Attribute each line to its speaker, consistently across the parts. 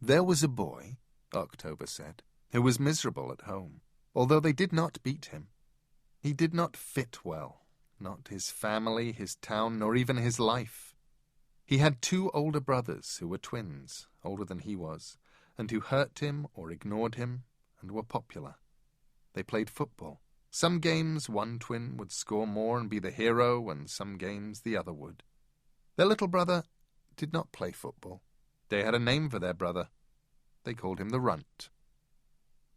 Speaker 1: There was a boy, October said, who was miserable at home, although they did not beat him. He did not fit well, not his family, his town, nor even his life. He had 2 older brothers who were twins, older than he was, and who hurt him or ignored him and were popular. They played football. Some games one twin would score more and be the hero, and some games the other would. Their little brother did not play football. They had a name for their brother. They called him the Runt.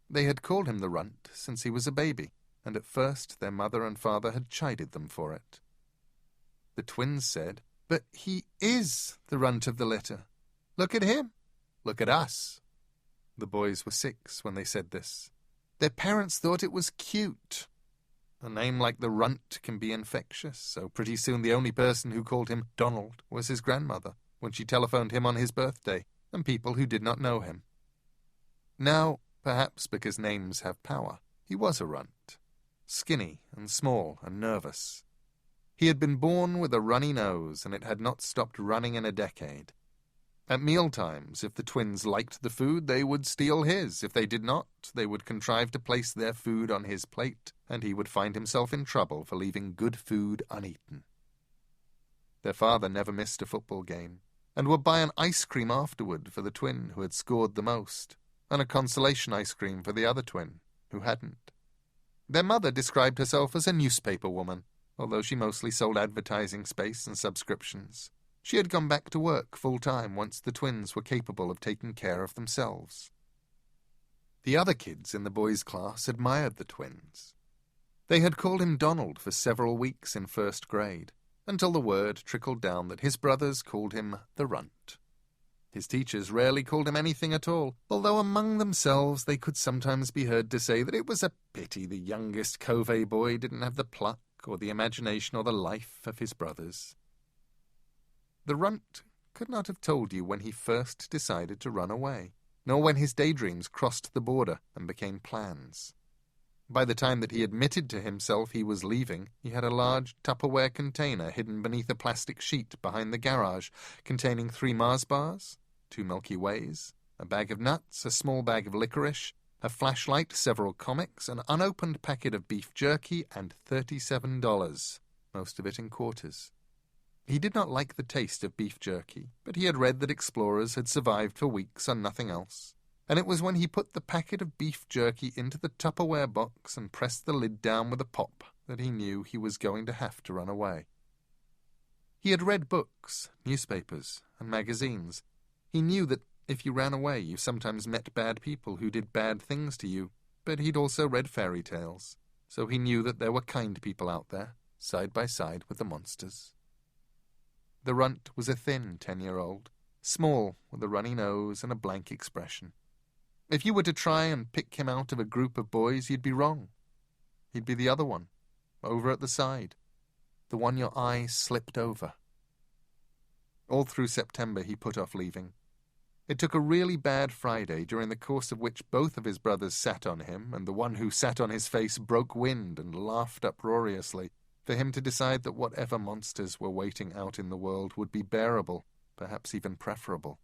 Speaker 1: They had called him the Runt since he was a baby, and at first their mother and father had chided them for it. The twins said, "But he is the runt of the litter. Look at him. Look at us." The boys were 6 when they said this. Their parents thought it was cute. A name like the Runt can be infectious, so pretty soon the only person who called him Donald was his grandmother, when she telephoned him on his birthday, and people who did not know him. Now, perhaps because names have power, he was a runt, skinny and small and nervous. He had been born with a runny nose, and it had not stopped running in a decade. At mealtimes, if the twins liked the food, they would steal his. If they did not, they would contrive to place their food on his plate, and he would find himself in trouble for leaving good food uneaten. Their father never missed a football game, and would buy an ice cream afterward for the twin who had scored the most, and a consolation ice cream for the other twin who hadn't. Their mother described herself as a newspaper woman, although she mostly sold advertising space and subscriptions. She had gone back to work full-time once the twins were capable of taking care of themselves. The other kids in the boys' class admired the twins. They had called him Donald for several weeks in 1st grade, until the word trickled down that his brothers called him the Runt. His teachers rarely called him anything at all, although among themselves they could sometimes be heard to say that it was a pity the youngest Covey boy didn't have the pluck or the imagination or the life of his brothers. The Runt could not have told you when he first decided to run away, nor when his daydreams crossed the border and became plans. By the time that he admitted to himself he was leaving, he had a large Tupperware container hidden beneath a plastic sheet behind the garage, containing 3 Mars bars, 2 Milky Ways, a bag of nuts, a small bag of licorice, a flashlight, several comics, an unopened packet of beef jerky, and $37, most of it in quarters. He did not like the taste of beef jerky, but he had read that explorers had survived for weeks on nothing else, and it was when he put the packet of beef jerky into the Tupperware box and pressed the lid down with a pop that he knew he was going to have to run away. He had read books, newspapers, and magazines. He knew that if you ran away, you sometimes met bad people who did bad things to you, but he'd also read fairy tales, so he knew that there were kind people out there, side by side with the monsters. The Runt was a thin 10-year-old, small, with a runny nose and a blank expression. If you were to try and pick him out of a group of boys, you'd be wrong. He'd be the other one, over at the side, the one your eye slipped over. All through September he put off leaving. It took a really bad Friday, during the course of which both of his brothers sat on him, and the one who sat on his face broke wind and laughed uproariously, for him to decide that whatever monsters were waiting out in the world would be bearable, perhaps even preferable.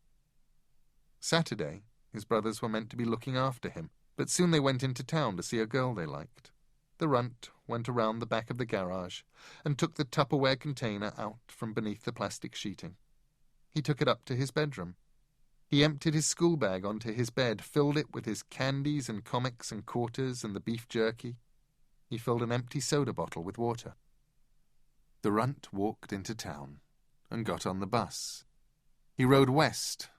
Speaker 1: Saturday, his brothers were meant to be looking after him, but soon they went into town to see a girl they liked. The Runt went around the back of the garage and took the Tupperware container out from beneath the plastic sheeting. He took it up to his bedroom. He emptied his school bag onto his bed, filled it with his candies and comics and quarters and the beef jerky. He filled an empty soda bottle with water. The Runt walked into town and got on the bus. He rode west,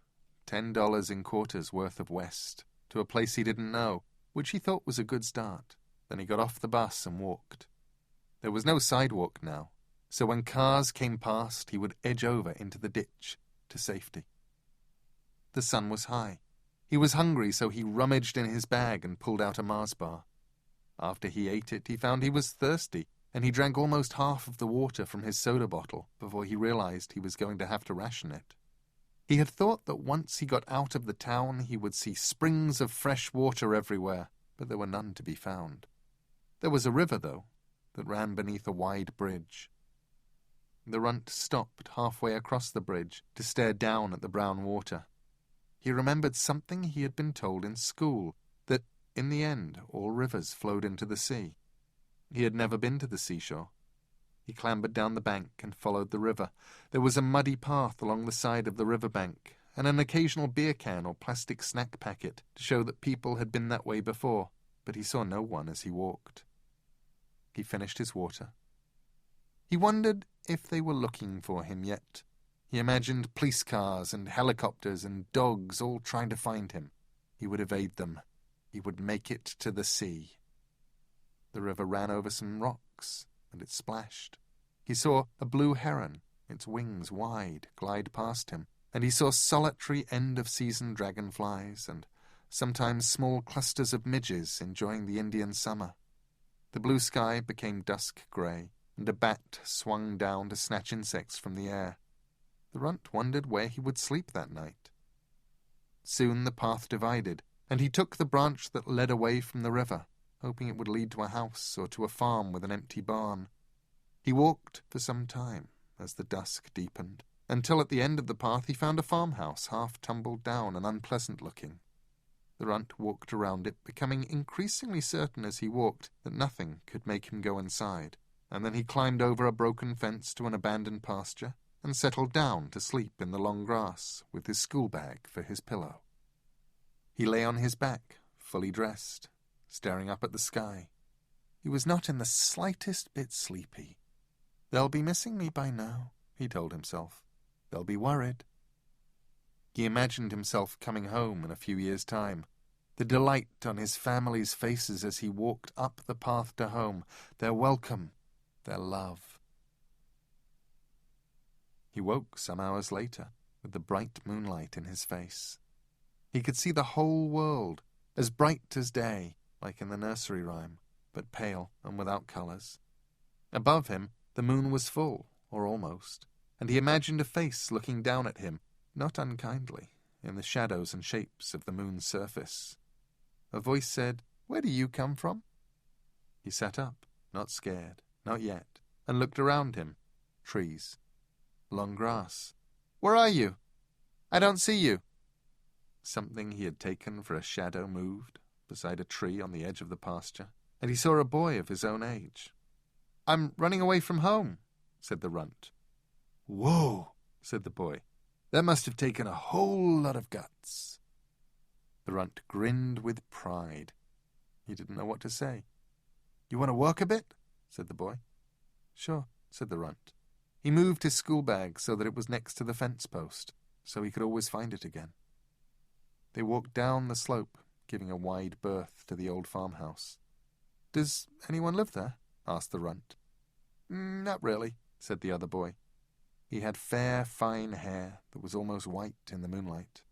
Speaker 1: $10 in quarters worth of west, to a place he didn't know, which he thought was a good start. Then he got off the bus and walked. There was no sidewalk now, so when cars came past, he would edge over into the ditch to safety. The sun was high. He was hungry, so he rummaged in his bag and pulled out a Mars bar. After he ate it, he found he was thirsty, and he drank almost half of the water from his soda bottle before he realized he was going to have to ration it. He had thought that once he got out of the town he would see springs of fresh water everywhere, but there were none to be found. There was a river, though, that ran beneath a wide bridge. The Runt stopped halfway across the bridge to stare down at the brown water. he remembered something he had been told in school, that, in the end, all rivers flowed into the sea. He had never been to the seashore. He clambered down the bank and followed the river. There was a muddy path along the side of the river bank, and an occasional beer can or plastic snack packet to show that people had been that way before, but he saw no one as he walked. He finished his water. He wondered if they were looking for him yet. He imagined police cars and helicopters and dogs all trying to find him. He would evade them. He would make it to the sea. The river ran over some rocks, and it splashed. He saw a blue heron, its wings wide, glide past him, and he saw solitary end-of-season dragonflies and sometimes small clusters of midges enjoying the Indian summer. The blue sky became dusk grey, and a bat swung down to snatch insects from the air. The runt wondered where he would sleep that night. Soon the path divided, and he took the branch that led away from the river, hoping it would lead to a house or to a farm with an empty barn. He walked for some time as the dusk deepened, until at the end of the path he found a farmhouse half tumbled down and unpleasant-looking. The runt walked around it, becoming increasingly certain as he walked that nothing could make him go inside, and then he climbed over a broken fence to an abandoned pasture and settled down to sleep in the long grass with his school bag for his pillow. He lay on his back, fully dressed, staring up at the sky. He was not in the slightest bit sleepy. "They'll be missing me by now," he told himself. "They'll be worried." He imagined himself coming home in a few years' time, the delight on his family's faces as he walked up the path to home, their welcome, their love. He woke some hours later with the bright moonlight in his face. He could see the whole world, as bright as day, like in the nursery rhyme, but pale and without colours. Above him, the moon was full, or almost, and he imagined a face looking down at him, not unkindly, in the shadows and shapes of the moon's surface. A voice said, "Where do you come from?" He sat up, not scared, not yet, and looked around him. Trees. Long grass. "Where are you? I don't see you." Something he had taken for a shadow moved beside a tree on the edge of the pasture, and he saw a boy of his own age. "I'm running away from home," said the runt. "Whoa," said the boy. "That must have taken a whole lot of guts." The runt grinned with pride. He didn't know what to say. "You want to walk a bit?" said the boy. "Sure," said the runt. He moved his school bag so that it was next to the fence post, so he could always find it again. They walked down the slope, giving a wide berth to the old farmhouse. "Does anyone live there?" asked the runt. "Not really," said the other boy. He had fair, fine hair that was almost white in the moonlight.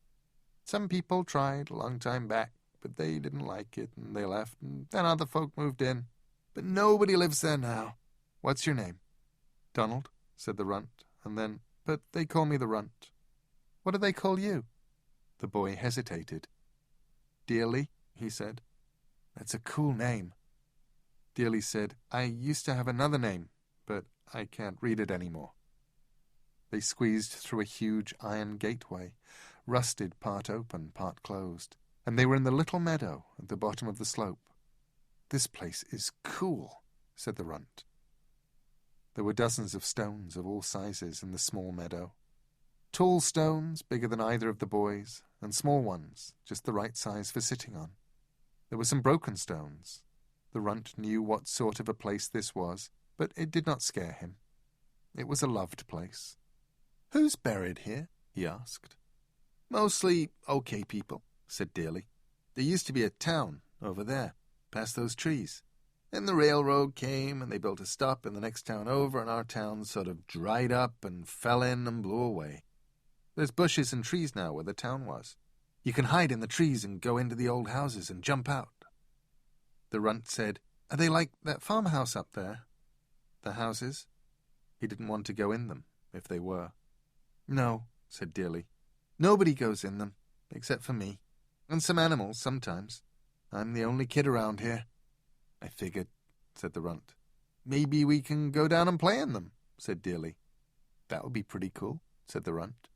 Speaker 1: "Some people tried a long time back, but they didn't like it, and they left, and then other folk moved in. But nobody lives there now. What's your name?" "Donald," said the runt, and then, "But they call me the runt." "What do they call you?" The boy hesitated. "Dearly," he said. "That's a cool name." Dearly said, "I used to have another name, but I can't read it anymore." They squeezed through a huge iron gateway, rusted part open, part closed, and they were in the little meadow at the bottom of the slope. "This place is cool," said the runt. There were dozens of stones of all sizes in the small meadow. Tall stones, bigger than either of the boys, and small ones, just the right size for sitting on. There were some broken stones. The runt knew what sort of a place this was, but it did not scare him. It was a loved place. "Who's buried here?" he asked. "Mostly okay people," said Dearly. "There used to be a town over there, past those trees. Then the railroad came, and they built a stop in the next town over, and our town sort of dried up and fell in and blew away. There's bushes and trees now where the town was. You can hide in the trees and go into the old houses and jump out." The runt said, "Are they like that farmhouse up there?" "The houses?" He didn't want to go in them, if they were. "No," said Dearly. "Nobody goes in them, except for me. And some animals, sometimes. I'm the only kid around here." "I figured," said the runt. "Maybe we can go down and play in them," said Dearly. "That would be pretty cool," said the runt.